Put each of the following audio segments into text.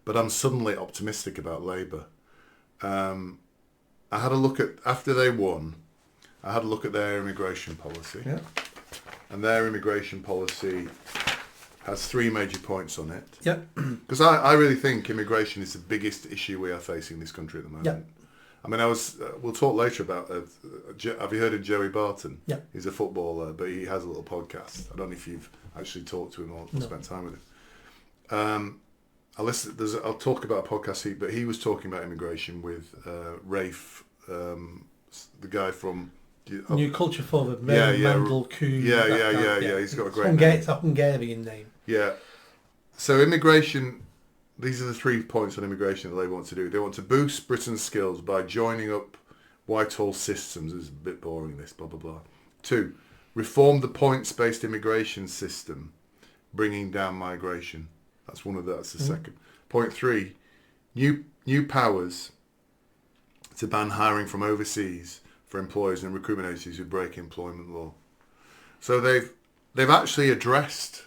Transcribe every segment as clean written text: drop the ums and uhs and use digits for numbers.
but I'm suddenly optimistic about Labour. I had a look at, after they won, I had a look at their immigration policy. Yeah. And their immigration policy has 3 major points on it. Yeah. Because I really think immigration is the biggest issue we are facing in this country at the moment. Yeah. I mean, we'll talk later about, have you heard of Joey Barton? Yeah. He's a footballer, but he has a little podcast. I don't know if you've actually talked to him or spent time with him. I'll talk about a podcast, but he was talking about immigration with Rafe, the guy from... New Culture Forward, Mandel Coup. Yeah. He's got a great name. It's a Hungarian name. Yeah. So immigration, these are the 3 points on immigration that they want to do. They want to boost Britain's skills by joining up Whitehall systems. It's a bit boring, this, blah, blah, blah. 2, reform the points-based immigration system, bringing down migration. That's the second. Point 3, new powers to ban hiring from overseas for employers and recruitment agencies who break employment law. So they've actually addressed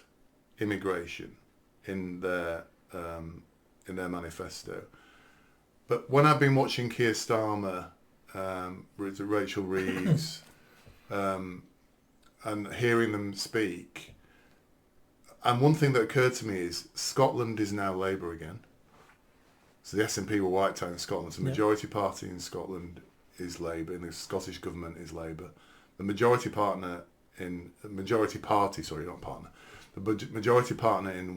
immigration in their manifesto. But when I've been watching Keir Starmer, Rachel Reeves, and hearing them speak, and one thing that occurred to me is Scotland is now Labour again. So the SNP were white out in Scotland. So the majority party in Scotland is Labour, and the Scottish government is Labour. The majority partner in in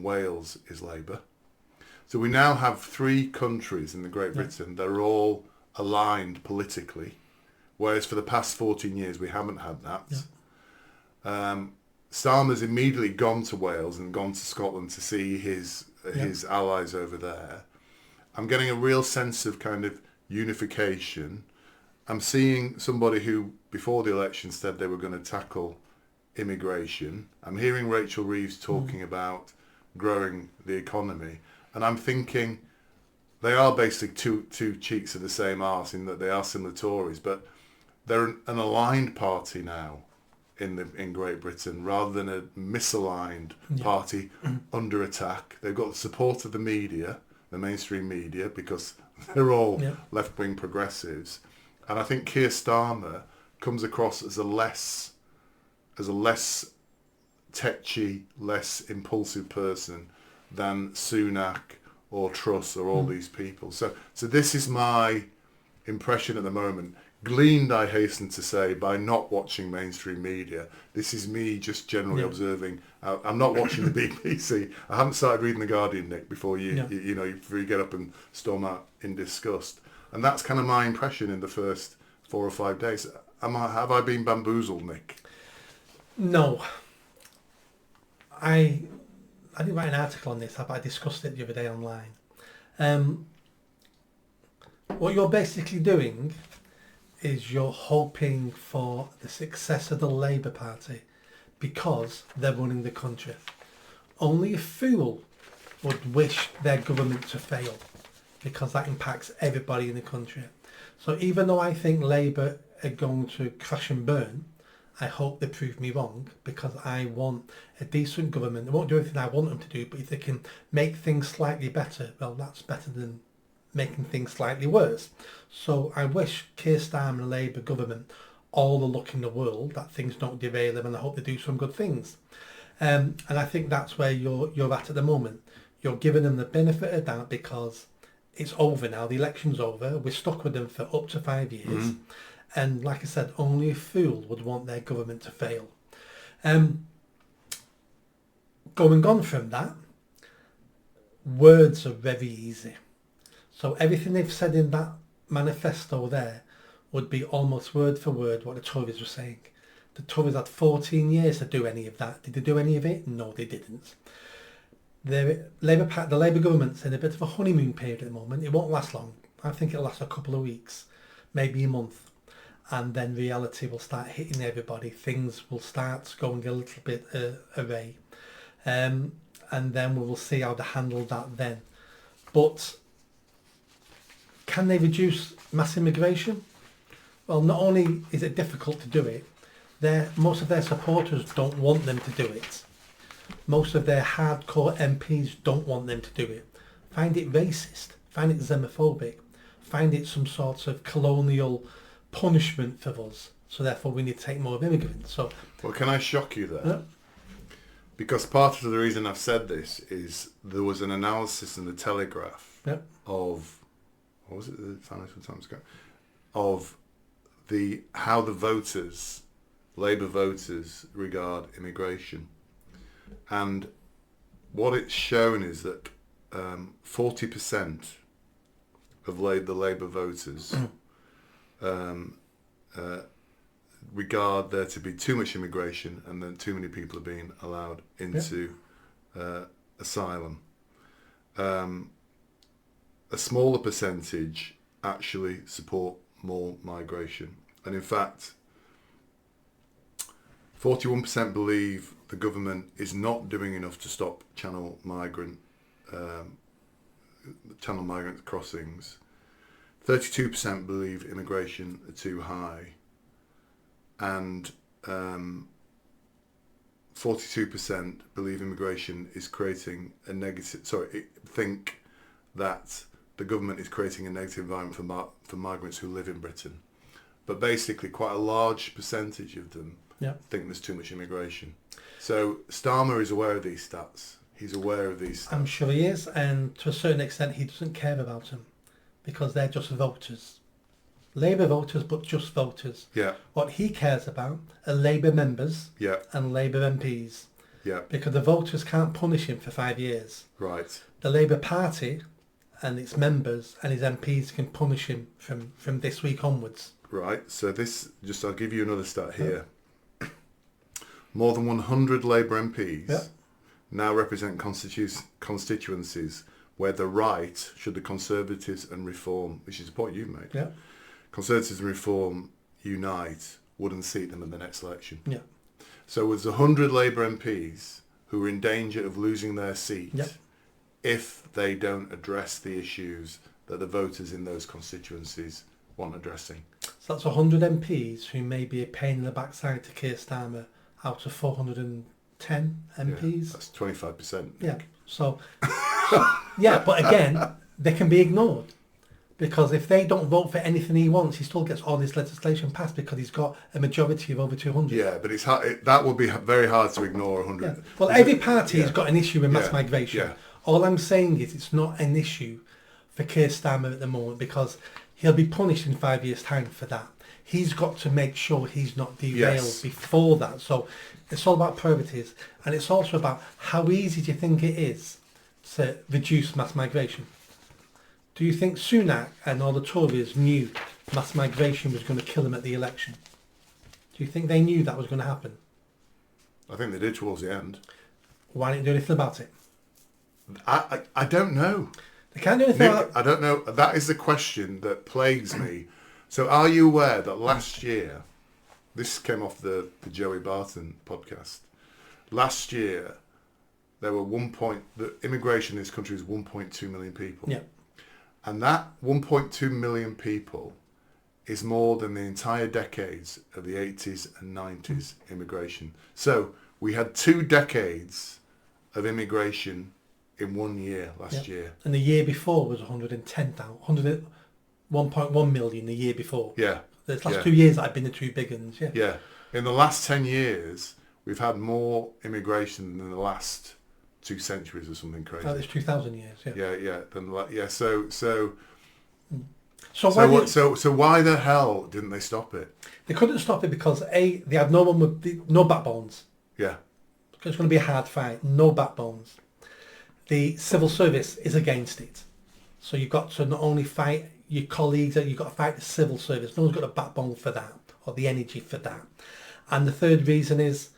Wales is Labour. So we now have 3 countries in the Great Britain that are all aligned politically, whereas for the past 14 years we haven't had that. Starmer's immediately gone to Wales and gone to Scotland to see his allies over there. I'm getting a real sense of kind of unification. I'm seeing somebody who, before the election, said they were going to tackle immigration. I'm hearing Rachel Reeves talking about growing the economy. And I'm thinking they are basically two cheeks of the same arse in that they are similar Tories, but they're an aligned party now in Great Britain rather than a misaligned party under attack. They've got the support of the media, the mainstream media, because they're all left-wing progressives. And I think Keir Starmer comes across as a less tetchy, less impulsive person than Sunak or Truss or all these people. So this is my impression at the moment, gleaned, I hasten to say, by not watching mainstream media. This is me just generally observing. I'm not watching the BBC. I haven't started reading The Guardian, Nick, before you get up and storm out in disgust. And that's kind of my impression in the first 4 or 5 days. Have I been bamboozled, Nick? No. I didn't write an article on this, but I discussed it the other day online. What you're basically doing is you're hoping for the success of the Labour Party because they're running the country. Only a fool would wish their government to fail because that impacts everybody in the country. So even though I think Labour are going to crash and burn, I hope they prove me wrong because I want a decent government. They won't do everything I want them to do, but if they can make things slightly better, well, that's better than making things slightly worse. So I wish Keir Starmer and the Labour government all the luck in the world that things don't derail them, and I hope they do some good things. And I think that's where you're at the moment. You're giving them the benefit of doubt because it's over now. The election's over. We're stuck with them for up to 5 years. And like I said, only a fool would want their government to fail. Going on from that, words are very easy. So everything they've said in that manifesto there would be almost word for word what the Tories were saying. The Tories had 14 years to do any of that. Did they do any of it? No, they didn't. The Labour government's in a bit of a honeymoon period at the moment. It won't last long. I think it'll last a couple of weeks, maybe a month. And then reality will start hitting everybody. Things will start going a little bit away. And then we will see how they handle that then. But can they reduce mass immigration? Well, not only is it difficult to do it, most of their supporters don't want them to do it. Most of their hardcore MPs don't want them to do it find it racist, find it xenophobic, find it some sort of colonial punishment for us. So therefore we need to take more of immigrants. So, well, can I shock you there? Yeah. Because part of the reason I've said this is there was an analysis in the Telegraph Yep. of, what was it, the Financial Times ago, of how the voters, Labour voters, regard immigration. And what it's shown is that 40% of the Labour voters regard there to be too much immigration and then too many people are being allowed into asylum. A smaller percentage actually support more migration. And in fact, 41% believe the government is not doing enough to stop channel migrant crossings. 32% believe immigration are too high, and 42% believe immigration is creating a negative. Think that the government is creating a negative environment for migrants who live in Britain. But basically, quite a large percentage of them think there's too much immigration. So Starmer is aware of these stats. He's aware of these stats. I'm sure he is, and to a certain extent he doesn't care about them because they're just voters. Labour voters, but just voters. Yeah. What he cares about are Labour members and Labour MPs. Yeah. Because the voters can't punish him for 5 years. Right. The Labour Party and its members and his MPs can punish him from this week onwards. Right. So I'll give you another stat here. More than 100 Labour MPs now represent constituencies where the right, should the Conservatives and Reform, which is a point you've made, Conservatives and Reform unite, wouldn't seat them in the next election. Yeah. So there's 100 Labour MPs who are in danger of losing their seat if they don't address the issues that the voters in those constituencies want addressing. So that's 100 MPs who may be a pain in the backside to Keir Starmer out of 410 MPs. Yeah, that's 25%. Yeah. So, but again, they can be ignored. Because if they don't vote for anything he wants, he still gets all this legislation passed because he's got a majority of over 200. Yeah, but it's hard, that would be very hard to ignore 100. Yeah. Well, every party has got an issue with mass migration. Yeah. All I'm saying is it's not an issue for Keir Starmer at the moment because he'll be punished in 5 years' time for that. He's got to make sure he's not derailed before that. So it's all about priorities, and it's also about how easy do you think it is to reduce mass migration? Do you think Sunak and all the Tories knew mass migration was going to kill him at the election? Do you think they knew that was going to happen? I think they did towards the end. Why didn't they do anything about it? I don't know. They can't do anything about it. I don't know. That is the question that plagues me. So are you aware that last year, this came off the Joey Barton podcast, last year there were the immigration in this country is 1.2 million people. Yeah. And that 1.2 million people is more than the entire decades of the 80s and 90s immigration. So we had 2 decades of immigration in 1 year last year. And the year before was 110,000, 1.1 million the year before. Yeah. The last 2 years that have been the 2 big ones, Yeah. In the last 10 years, we've had more immigration than the last 2 centuries or something crazy. Oh, it's 2,000 years, So why the hell didn't they stop it? They couldn't stop it because they had no one with no backbones. Yeah. It's going to be a hard fight, no backbones. The civil service is against it. So you've got to not only fight your colleagues, you've got to fight the civil service. No one's got a backbone for that or the energy for that. And the third reason is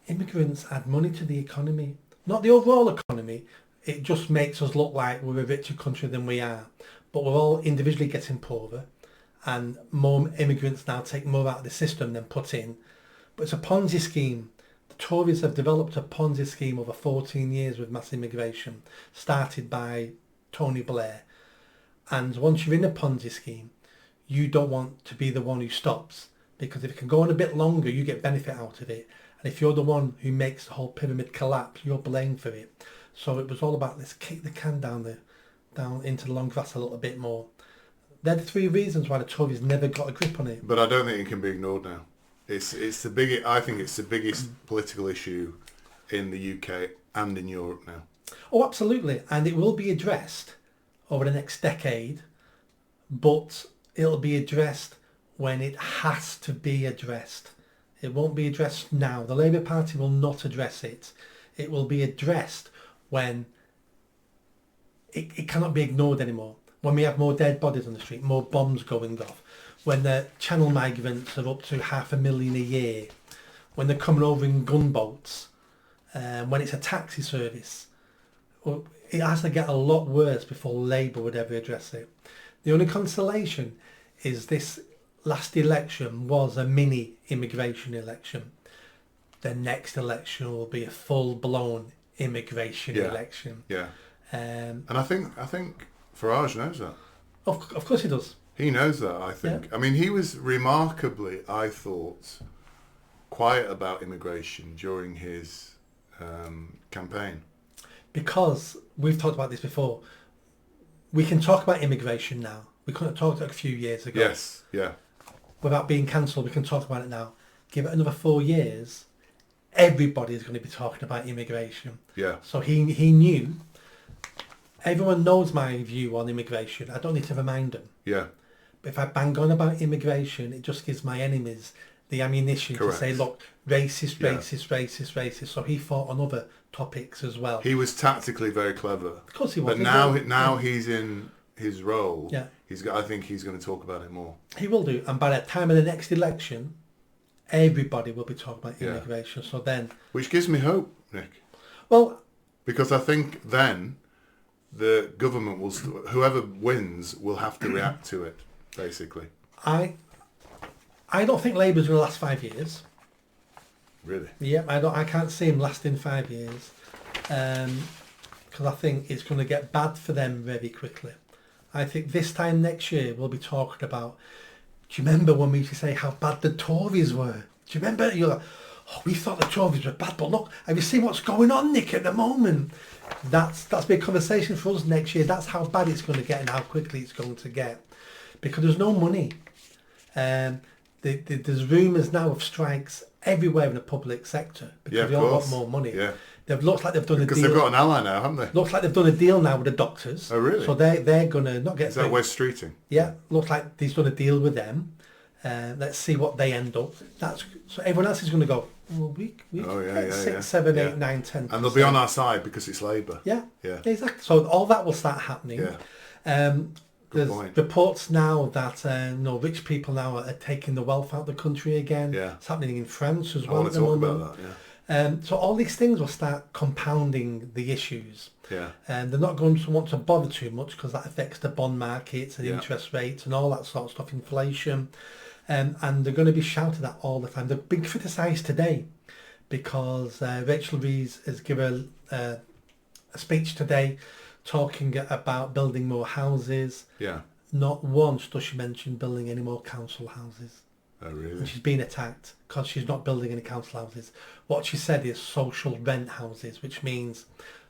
immigrants add money to the economy. Not the overall economy. It just makes us look like we're a richer country than we are. But we're all individually getting poorer, and more immigrants now take more out of the system than put in. But it's a Ponzi scheme. The Tories have developed a Ponzi scheme over 14 years with mass immigration, started by Tony Blair. And once you're in a Ponzi scheme, you don't want to be the one who stops, because if it can go on a bit longer, you get benefit out of it. And if you're the one who makes the whole pyramid collapse, you're blamed for it. So it was all about let's kick the can down into the long grass a little bit more. They're the three reasons why the Tories never got a grip on it. But I don't think it can be ignored now. It's the biggest. I think it's the biggest political issue in the UK and in Europe now. Oh, absolutely, and it will be addressed over the next decade, but it'll be addressed when it has to be addressed. It won't be addressed now. The Labour Party will not address it. It will be addressed when it cannot be ignored anymore. When we have more dead bodies on the street, more bombs going off, when the channel migrants are up to 500,000 a year, when they're coming over in gunboats, when it's a taxi service. It has to get a lot worse before Labour would ever address it. The only consolation is this last election was a mini immigration election. The next election will be a full-blown immigration election. Yeah. And I think Farage knows that. Of course he does. He knows that, I think. Yeah. I mean, he was remarkably, I thought, quiet about immigration during his campaign. Because we've talked about this before. We can talk about immigration now. We couldn't talk about it a few years ago. Yes, yeah. Without being cancelled, we can talk about it now. Give it another 4 years, everybody is going to be talking about immigration. Yeah. So he knew. Everyone knows my view on immigration. I don't need to remind them. Yeah. But if I bang on about immigration, it just gives my enemies the ammunition Correct. to say, look, racist. So he fought on other topics as well. He was tactically very clever. Of course he was. But now he's in his role. Yeah. I think he's going to talk about it more. He will do. And by the time of the next election, everybody will be talking about immigration. So then... Which gives me hope, Nick. Well... Because I think then the government will... whoever wins will have to react to it, basically. I don't think Labour's going to last 5 years. Really? Yeah, I can't see him lasting 5 years. Because I think it's going to get bad for them very quickly. I think this time next year we'll be talking about... Do you remember when we used to say how bad the Tories were? Do you remember? You're like, oh, we thought the Tories were bad, but look, have you seen what's going on, Nick, at the moment? That's be a conversation for us next year. That's how bad it's going to get and how quickly it's going to get. Because there's no money. There's rumours now of strikes everywhere in the public sector because they all want more money. Yeah. It looks like they've done a deal. Because they've got an ally now, haven't they? Looks like they've done a deal now with the doctors. Oh, really? So they're going to not get... Is that West Streeting? Yeah, looks like he's done a deal with them. Let's see what they end up. So everyone else is going to go, well, we get 6, 7, 8, 9, 10%. And they'll be on our side because it's Labour. Yeah, yeah, exactly. So all that will start happening. Yeah. There's reports now that rich people now are taking the wealth out of the country again. Yeah. It's happening in France as I well want at to the talk moment. about that, yeah. So all these things will start compounding the issues. Yeah. And they're not going to want to bother too much because that affects the bond markets and interest rates and all that sort of stuff, inflation. And they're going to be shouted at all the time. They're being criticised today because Rachel Reeves has given a speech today talking about building more houses. Yeah. Not once does she mention building any more council houses. Oh, really? And she's been attacked because she's not building any council houses. What she said is social rent houses, which means...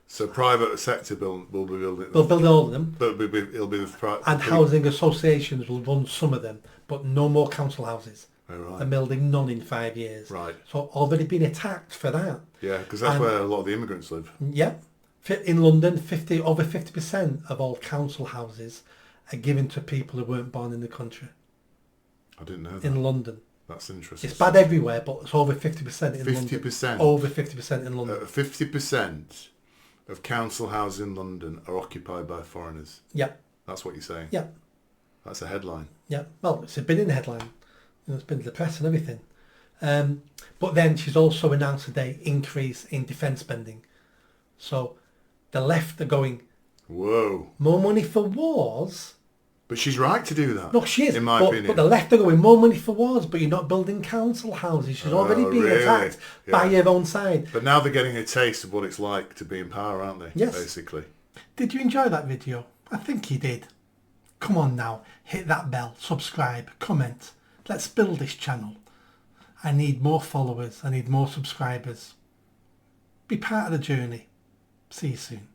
So private sector will be building... They'll build all of them. But it'll be the private... And housing associations will run some of them, but no more council houses. Oh, right. They're building none in 5 years. Right. So already been attacked for that. Yeah, because that's where a lot of the immigrants live. Yeah. In London, over 50% of all council houses are given to people who weren't born in the country. I didn't know that. In London. That's interesting. It's bad everywhere, but it's over 50% in 50%? London. Over 50% in London. 50% of council houses in London are occupied by foreigners. Yeah. That's what you're saying? Yeah. That's a headline. Yeah. Well, it's been in the headline. It's been in the press and everything. But then she's also announced today increase in defence spending. So the left are going, whoa, more money for wars? But she's right to do that. No, she is. In my opinion. But the left are going, more money for wars, but you're not building council houses. She's already being attacked by your own side. But now they're getting a taste of what it's like to be in power, aren't they? Yes. Basically. Did you enjoy that video? I think you did. Come on now, hit that bell, subscribe, comment. Let's build this channel. I need more followers. I need more subscribers. Be part of the journey. See you soon.